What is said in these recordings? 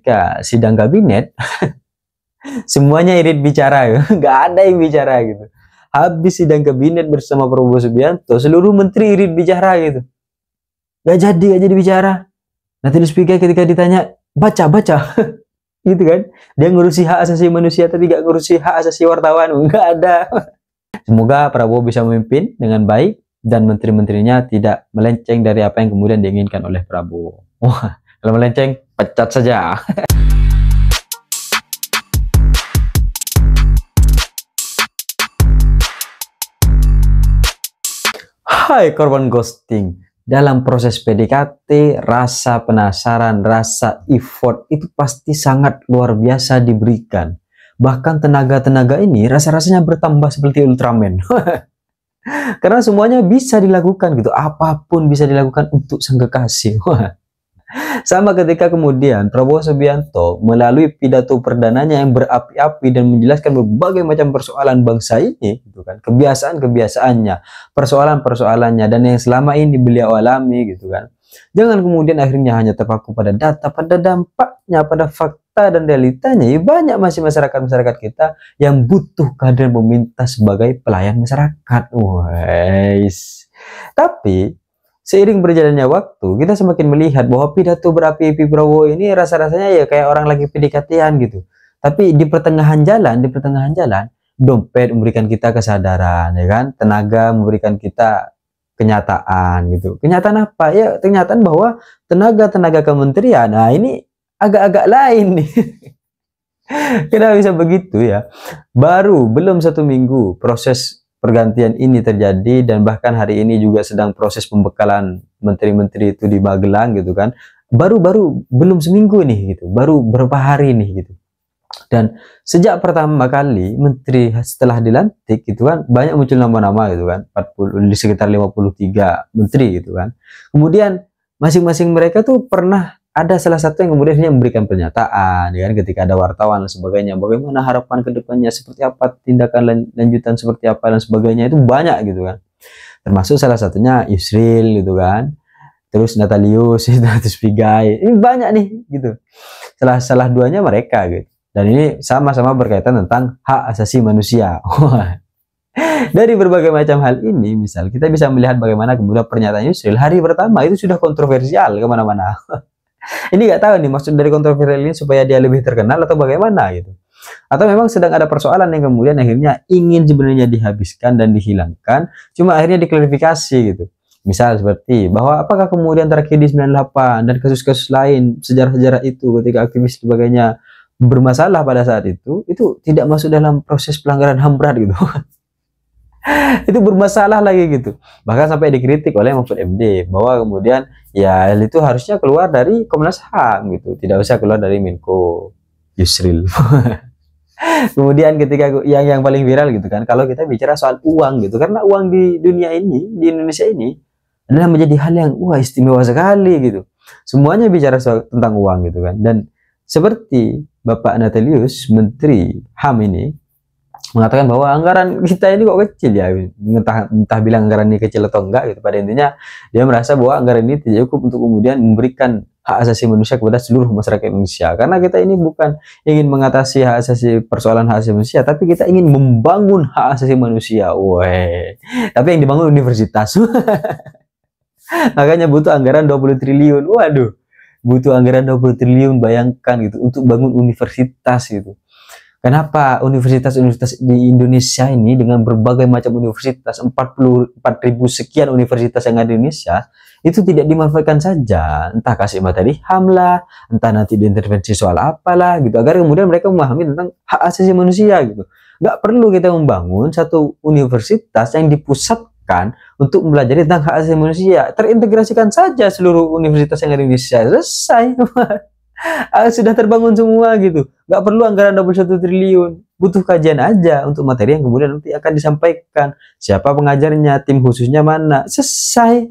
ketika sidang kabinet, semuanya irit bicara, nggak ada yang bicara gitu. Habis sidang kabinet bersama Prabowo Subianto, seluruh menteri irit bicara gitu. Gak jadi bicara. Nanti speaker ketika ditanya, baca, gitu kan. Dia ngurusi hak asasi manusia, tapi gak ngurusi hak asasi wartawan, nggak ada. Semoga Prabowo bisa memimpin dengan baik, dan menteri-menterinya tidak melenceng dari apa yang kemudian diinginkan oleh Prabowo. Wah, kalau melenceng, pecat saja. Hai korban ghosting. Dalam proses PDKT, rasa penasaran, rasa effort itu pasti sangat luar biasa diberikan. Bahkan tenaga-tenaga ini rasa-rasanya bertambah seperti Ultraman. Karena semuanya bisa dilakukan gitu. Apapun bisa dilakukan untuk sang kekasih. Sama ketika kemudian Prabowo Subianto melalui pidato perdananya yang berapi-api dan menjelaskan berbagai macam persoalan bangsa ini, gitu kan, kebiasaan-kebiasaannya, persoalan-persoalannya, dan yang selama ini beliau alami, gitu kan. Jangan kemudian akhirnya hanya terpaku pada data, pada dampaknya, pada fakta dan realitanya. Ya, banyak masih masyarakat kita yang butuh kehadiran pemerintah sebagai pelayan masyarakat. Wes. Tapi seiring berjalannya waktu, kita semakin melihat bahwa pidato berapi-api Prabowo ini rasa-rasanya ya kayak orang lagi PDKT-an gitu. Tapi di pertengahan jalan, dompet memberikan kita kesadaran, ya kan? Tenaga memberikan kita kenyataan gitu. Kenyataan apa? Ya, kenyataan bahwa tenaga-tenaga kementerian, nah ini agak-agak lain nih. Kenapa bisa begitu ya? Belum 1 minggu proses pergantian ini terjadi, dan bahkan hari ini juga sedang proses pembekalan menteri-menteri itu di Magelang gitu kan. Belum seminggu nih gitu, baru beberapa hari nih gitu. Dan sejak pertama kali menteri setelah dilantik gitu kan, banyak muncul nama-nama gitu kan, 40 di sekitar 53 menteri gitu kan. Kemudian masing-masing mereka tuh pernah ada salah satu yang kemudian memberikan pernyataan, ya kan, ketika ada wartawan dan sebagainya, bagaimana harapan kedepannya, seperti apa tindakan lanjutan, seperti apa dan sebagainya, itu banyak gitu kan. Termasuk salah satunya Yusril gitu kan, terus Natalius, Ignatius Pigai, ini banyak nih gitu. Salah duanya mereka gitu. Dan ini sama-sama berkaitan tentang hak asasi manusia. Dari berbagai macam hal ini, misal kita bisa melihat bagaimana kemudian pernyataan Yusril hari pertama itu sudah kontroversial kemana-mana. Ini nggak tahu nih maksud dari kontroversial ini supaya dia lebih terkenal atau bagaimana gitu. Atau memang sedang ada persoalan yang kemudian akhirnya ingin sebenarnya dihabiskan dan dihilangkan, cuma akhirnya diklarifikasi gitu. Misal seperti bahwa apakah kemudian tragedi 98 dan kasus-kasus lain, sejarah-sejarah itu ketika aktivis sebagainya bermasalah pada saat itu tidak masuk dalam proses pelanggaran HAM berat gitu. Itu bermasalah lagi gitu. Bahkan sampai dikritik oleh Mahfud MD bahwa kemudian ya itu harusnya keluar dari Komnas HAM gitu, tidak usah keluar dari Menko Yusril. Kemudian ketika yang paling viral gitu kan, kalau kita bicara soal uang gitu, karena uang di dunia ini, di Indonesia ini adalah menjadi hal yang istimewa sekali gitu. Semuanya bicara soal tentang uang gitu kan. Dan seperti Bapak Natalius, Menteri HAM ini mengatakan bahwa anggaran kita ini kok kecil ya, entah bilang anggaran ini kecil atau enggak gitu. Pada intinya dia merasa bahwa anggaran ini tidak cukup untuk kemudian memberikan hak asasi manusia kepada seluruh masyarakat Indonesia, karena kita ini bukan ingin mengatasi hak asasi, persoalan hak asasi manusia, tapi kita ingin membangun hak asasi manusia. Tapi yang dibangun universitas. Makanya butuh anggaran 20 triliun. Waduh, butuh anggaran 20 triliun, bayangkan gitu, untuk bangun universitas gitu. Kenapa universitas-universitas di Indonesia ini dengan berbagai macam universitas, 44.000 sekian universitas yang ada di Indonesia, itu tidak dimanfaatkan saja, entah kasih materi HAM lah, entah nanti diintervensi soal apalah gitu, agar kemudian mereka memahami tentang hak asasi manusia gitu. Nggak perlu kita membangun satu universitas yang dipusatkan untuk mempelajari tentang hak asasi manusia. Terintegrasikan saja seluruh universitas yang ada di Indonesia, selesai. Sudah terbangun semua gitu, nggak perlu anggaran 21 triliun, butuh kajian aja untuk materi yang kemudian nanti akan disampaikan, siapa pengajarnya, tim khususnya mana, selesai.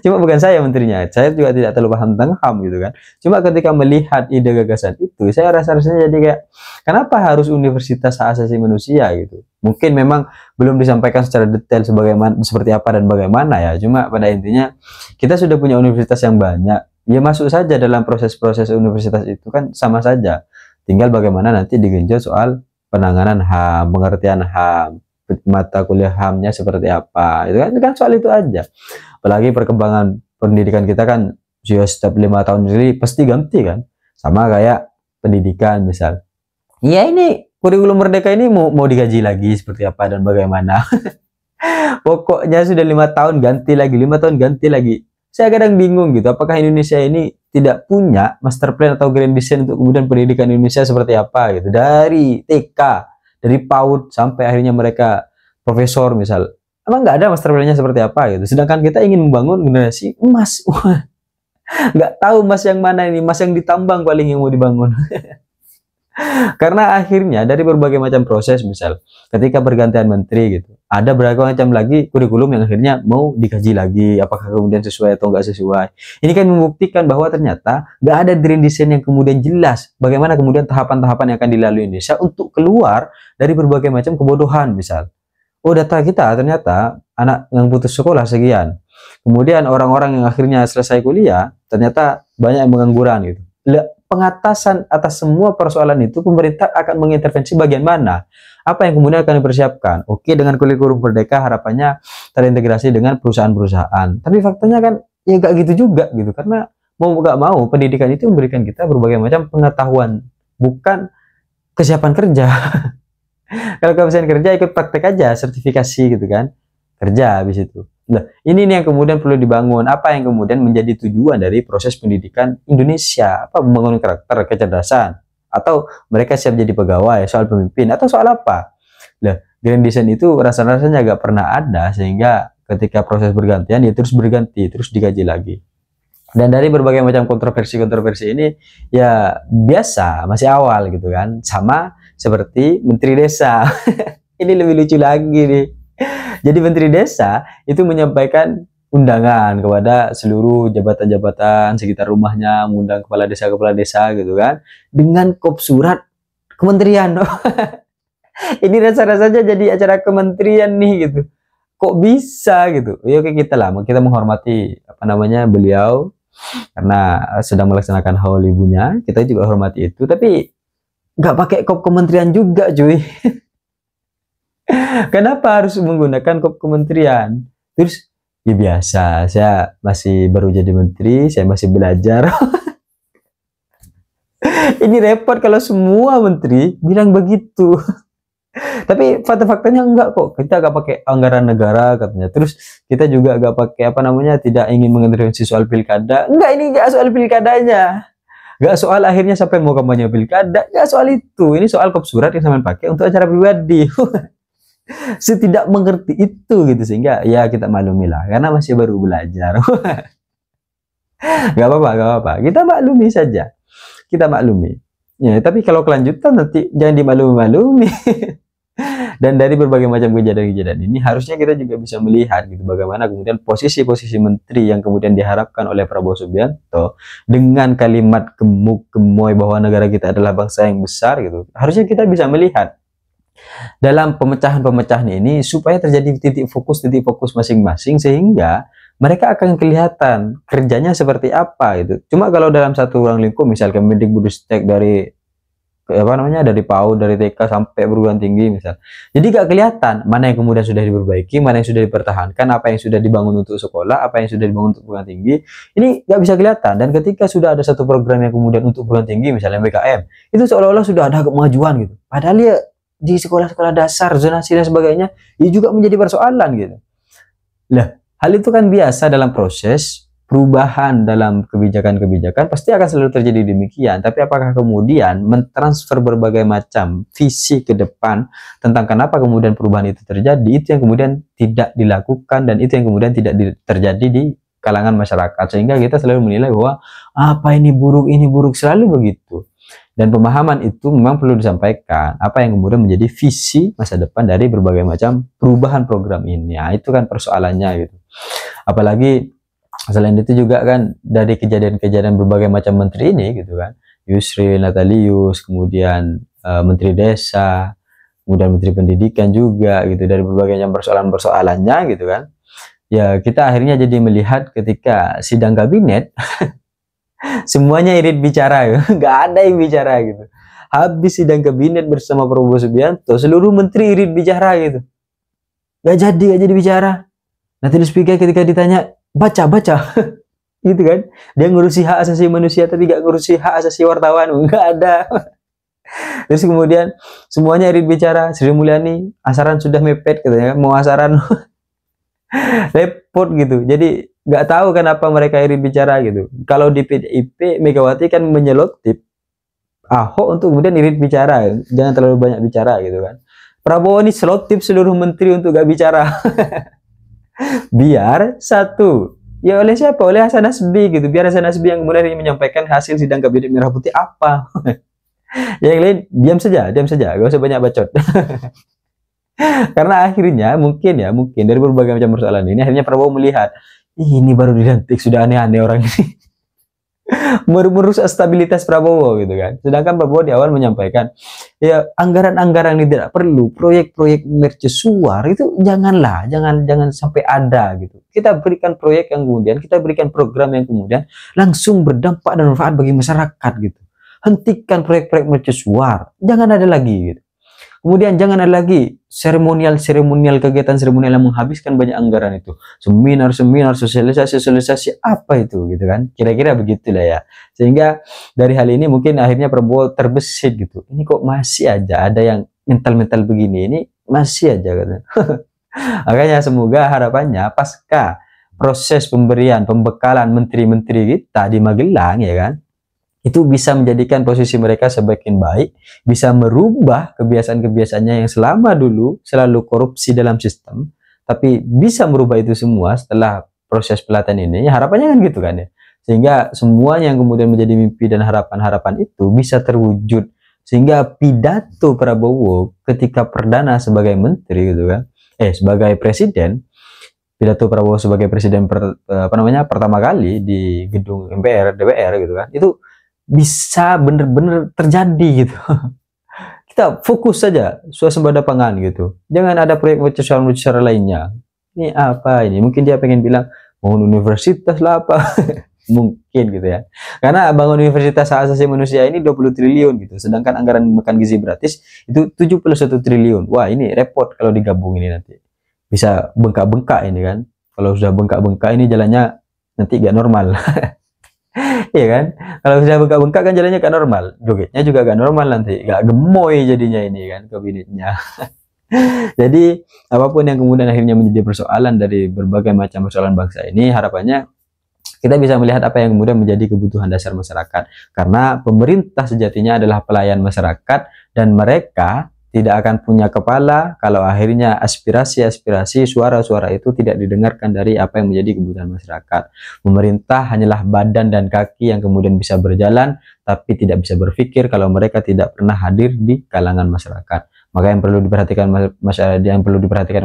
Cuma bukan saya menterinya, saya juga tidak terlalu paham tentang HAM gitu kan. Cuma ketika melihat ide gagasan itu, saya rasa-rasanya jadi kayak, kenapa harus universitas hak asasi manusia gitu. Mungkin memang belum disampaikan secara detail sebagaimana, seperti apa dan bagaimana ya. Cuma pada intinya kita sudah punya universitas yang banyak, ya masuk saja dalam proses-proses universitas itu kan sama saja. Tinggal bagaimana nanti digenjot soal penanganan HAM, pengertian HAM, mata kuliah HAM-nya seperti apa. Itu kan soal itu aja. Apalagi perkembangan pendidikan kita kan setiap 5 tahun ini pasti ganti kan. Sama kayak pendidikan misal. Ya ini kurikulum merdeka ini mau digaji lagi seperti apa dan bagaimana. Pokoknya sudah 5 tahun ganti lagi, 5 tahun ganti lagi. Saya kadang bingung gitu, apakah Indonesia ini tidak punya master plan atau grand design untuk kemudian pendidikan Indonesia seperti apa gitu. Dari TK, dari PAUD sampai akhirnya mereka profesor misal. Emang nggak ada master plan-nya seperti apa gitu. Sedangkan kita ingin membangun generasi emas. Nggak tahu emas yang mana ini, emas yang ditambang paling yang mau dibangun. Karena akhirnya dari berbagai macam proses, misal ketika bergantian menteri gitu, ada berbagai macam lagi kurikulum yang akhirnya mau dikaji lagi, apakah kemudian sesuai atau nggak sesuai. Ini kan membuktikan bahwa ternyata nggak ada grand design yang kemudian jelas bagaimana kemudian tahapan-tahapan yang akan dilalui Indonesia untuk keluar dari berbagai macam kebodohan. Misal, oh data kita ternyata anak yang putus sekolah sekian, kemudian orang-orang yang akhirnya selesai kuliah ternyata banyak yang mengangguran gitu. Pengatasan atas semua persoalan itu pemerintah akan mengintervensi bagian mana, apa yang kemudian akan dipersiapkan. Oke, dengan kurikulum merdeka harapannya terintegrasi dengan perusahaan-perusahaan, tapi faktanya kan ya gak gitu juga gitu, karena mau gak mau pendidikan itu memberikan kita berbagai macam pengetahuan, bukan kesiapan kerja. Kalau kesiapan kerja ikut praktek aja, sertifikasi gitu kan, kerja habis itu. Nah, ini nih yang kemudian perlu dibangun. Apa yang kemudian menjadi tujuan dari proses pendidikan Indonesia? Apa membangun karakter, kecerdasan, atau mereka siap jadi pegawai, soal pemimpin, atau soal apa? Nah, grand design itu rasa-rasanya agak pernah ada, sehingga ketika proses bergantian ya terus berganti, terus dikaji lagi. Dan dari berbagai macam kontroversi-kontroversi ini ya biasa, masih awal gitu kan. Sama seperti Menteri Desa. Ini lebih lucu lagi nih. Jadi Menteri Desa itu menyampaikan undangan kepada seluruh jabatan-jabatan sekitar rumahnya, mengundang kepala desa gitu kan, dengan kop surat kementerian. Ini rasa-rasanya jadi acara kementerian nih gitu. Kok bisa gitu? Ya oke, kita lah, kita menghormati apa namanya beliau karena sedang melaksanakan haul ibunya, kita juga hormati itu, tapi nggak pakai kop kementerian juga cuy. Kenapa harus menggunakan kop kementerian? Terus ya biasa, saya masih baru jadi menteri, saya masih belajar. Ini repot kalau semua menteri bilang begitu. Tapi fakta-faktanya enggak kok, kita agak pakai anggaran negara katanya. Terus kita juga agak pakai apa namanya, tidak ingin mengintervensi soal pilkada. Enggak, ini enggak soal pilkadanya, enggak soal akhirnya sampai mau kampanye pilkada, enggak soal itu. Ini soal kop surat yang sampai pakai untuk acara pribadi. Saya tidak mengerti itu gitu, sehingga ya kita maklumi lah karena masih baru belajar. Gak apa-apa, kita maklumi saja, kita maklumi ya. Tapi kalau kelanjutan nanti jangan dimaklumi-maklumi. Dan dari berbagai macam kejadian-kejadian ini harusnya kita juga bisa melihat gitu bagaimana kemudian posisi-posisi menteri yang kemudian diharapkan oleh Prabowo Subianto dengan kalimat gemuk gemoy bahwa negara kita adalah bangsa yang besar gitu. Harusnya kita bisa melihat dalam pemecahan-pemecahan ini supaya terjadi titik fokus masing-masing, sehingga mereka akan kelihatan kerjanya seperti apa gitu. Cuma kalau dalam satu ruang lingkup, misal Kemendikbudristek dari apa namanya, dari PAUD, dari TK sampai perguruan tinggi misal, jadi gak kelihatan mana yang kemudian sudah diperbaiki, mana yang sudah dipertahankan, apa yang sudah dibangun untuk sekolah, apa yang sudah dibangun untuk perguruan tinggi. Ini gak bisa kelihatan. Dan ketika sudah ada satu program yang kemudian untuk perguruan tinggi, misalnya BKM, itu seolah-olah sudah ada kemajuan gitu, padahal ya di sekolah-sekolah dasar, zonasi dan sebagainya, ini juga menjadi persoalan gitu. Nah, hal itu kan biasa dalam proses perubahan dalam kebijakan-kebijakan, pasti akan selalu terjadi demikian. Tapi apakah kemudian mentransfer berbagai macam visi ke depan tentang kenapa kemudian perubahan itu terjadi, itu yang kemudian tidak dilakukan, dan itu yang kemudian tidak terjadi di kalangan masyarakat, sehingga kita selalu menilai bahwa apa ini buruk, selalu begitu. Dan pemahaman itu memang perlu disampaikan, apa yang kemudian menjadi visi masa depan dari berbagai macam perubahan program ini. Nah, itu kan persoalannya gitu. Apalagi selain itu juga kan dari kejadian-kejadian berbagai macam menteri ini gitu kan, Yusril, Natalius, kemudian Menteri Desa, kemudian Menteri Pendidikan juga gitu, dari berbagai macam persoalan-persoalannya gitu kan. Ya kita akhirnya jadi melihat ketika sidang kabinet Semuanya irit bicara, nggak ada yang bicara gitu. Habis sidang kabinet bersama Prabowo Subianto, seluruh menteri irit bicara gitu. Gak jadi bicara. Nanti speaker ketika ditanya, baca, gitu kan. Dia ngurusi hak asasi manusia, tapi gak ngurusi hak asasi wartawan, nggak ada. Terus kemudian semuanya irit bicara. Sri Mulyani, asaran sudah mepet katanya, mau asaran repot gitu. Jadi nggak tahu kenapa mereka irit bicara gitu. Kalau di PDIP, Megawati kan menyelotip Ahok untuk kemudian irit bicara, jangan terlalu banyak bicara gitu kan. Prabowo ini selotip seluruh menteri untuk gak bicara. Biar satu, ya oleh siapa? Oleh Hasan Nasbi gitu. Biar Hasan Nasbi yang kemudian menyampaikan hasil sidang kabinet merah putih apa. Yang lain diam saja, gak usah banyak bacot. Karena akhirnya mungkin dari berbagai macam persoalan ini akhirnya Prabowo melihat, ini baru dilantik sudah aneh-aneh orang ini. Merusak stabilitas Prabowo gitu kan. Sedangkan Prabowo di awal menyampaikan, ya anggaran-anggaran yang tidak perlu, proyek-proyek mercusuar itu jangan sampai ada gitu. Kita berikan proyek yang kemudian, kita berikan program yang kemudian langsung berdampak dan manfaat bagi masyarakat gitu. Hentikan proyek-proyek mercusuar, jangan ada lagi gitu. Kemudian jangan ada lagi seremonial kegiatan seremonial yang menghabiskan banyak anggaran itu. Seminar, sosialisasi apa itu gitu kan. Kira-kira begitulah ya. Sehingga dari hal ini mungkin akhirnya Prabowo terbesit gitu. Ini kok masih aja ada yang mental-mental begini. Ini masih aja katanya. Makanya semoga harapannya pasca proses pembekalan menteri-menteri kita di Magelang ya kan, itu bisa menjadikan posisi mereka semakin baik, bisa merubah kebiasaan-kebiasaannya yang selama dulu selalu korupsi dalam sistem, tapi bisa merubah itu semua setelah proses pelatihan ini. Ya, harapannya kan gitu kan ya. Sehingga semuanya yang kemudian menjadi mimpi dan harapan-harapan itu bisa terwujud. Sehingga pidato Prabowo ketika perdana sebagai menteri gitu kan, sebagai presiden, pidato Prabowo sebagai presiden pertama kali di gedung MPR, DPR gitu kan, itu bisa benar-benar terjadi gitu. Kita fokus saja swasembada pangan gitu. Jangan ada proyek mercusuar lainnya. Ini apa ini? Mungkin dia pengen bilang bangun universitas lah apa. Mungkin gitu ya. Karena bangun universitas hak asasi manusia ini 20 triliun gitu. Sedangkan anggaran makan gizi gratis itu 71 triliun. Wah, ini repot kalau digabung ini nanti. Bisa bengkak-bengkak ini kan. Kalau sudah bengkak-bengkak ini jalannya nanti gak normal. Iya kan, kalau sudah bengkak-bengkak kan jalannya gak normal, jogetnya juga gak normal nanti, gak gemoy jadinya ini kan kabinetnya. Jadi apapun yang kemudian akhirnya menjadi persoalan dari berbagai macam persoalan bangsa ini, harapannya kita bisa melihat apa yang kemudian menjadi kebutuhan dasar masyarakat, karena pemerintah sejatinya adalah pelayan masyarakat dan mereka tidak akan punya kepala kalau akhirnya aspirasi-aspirasi, suara-suara itu tidak didengarkan dari apa yang menjadi kebutuhan masyarakat. Pemerintah hanyalah badan dan kaki yang kemudian bisa berjalan, tapi tidak bisa berpikir kalau mereka tidak pernah hadir di kalangan masyarakat. Maka yang perlu diperhatikan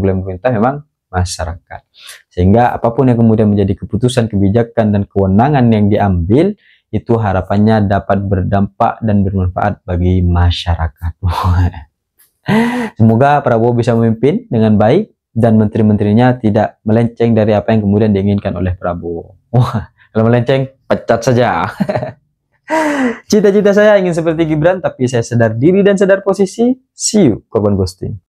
oleh pemerintah memang masyarakat. Sehingga apapun yang kemudian menjadi keputusan, kebijakan, dan kewenangan yang diambil, itu harapannya dapat berdampak dan bermanfaat bagi masyarakat. Semoga Prabowo bisa memimpin dengan baik dan menteri-menterinya tidak melenceng dari apa yang kemudian diinginkan oleh Prabowo. Wah, kalau melenceng, pecat saja. Cita-cita saya ingin seperti Gibran, tapi saya sadar diri dan sadar posisi. See you, korban ghosting.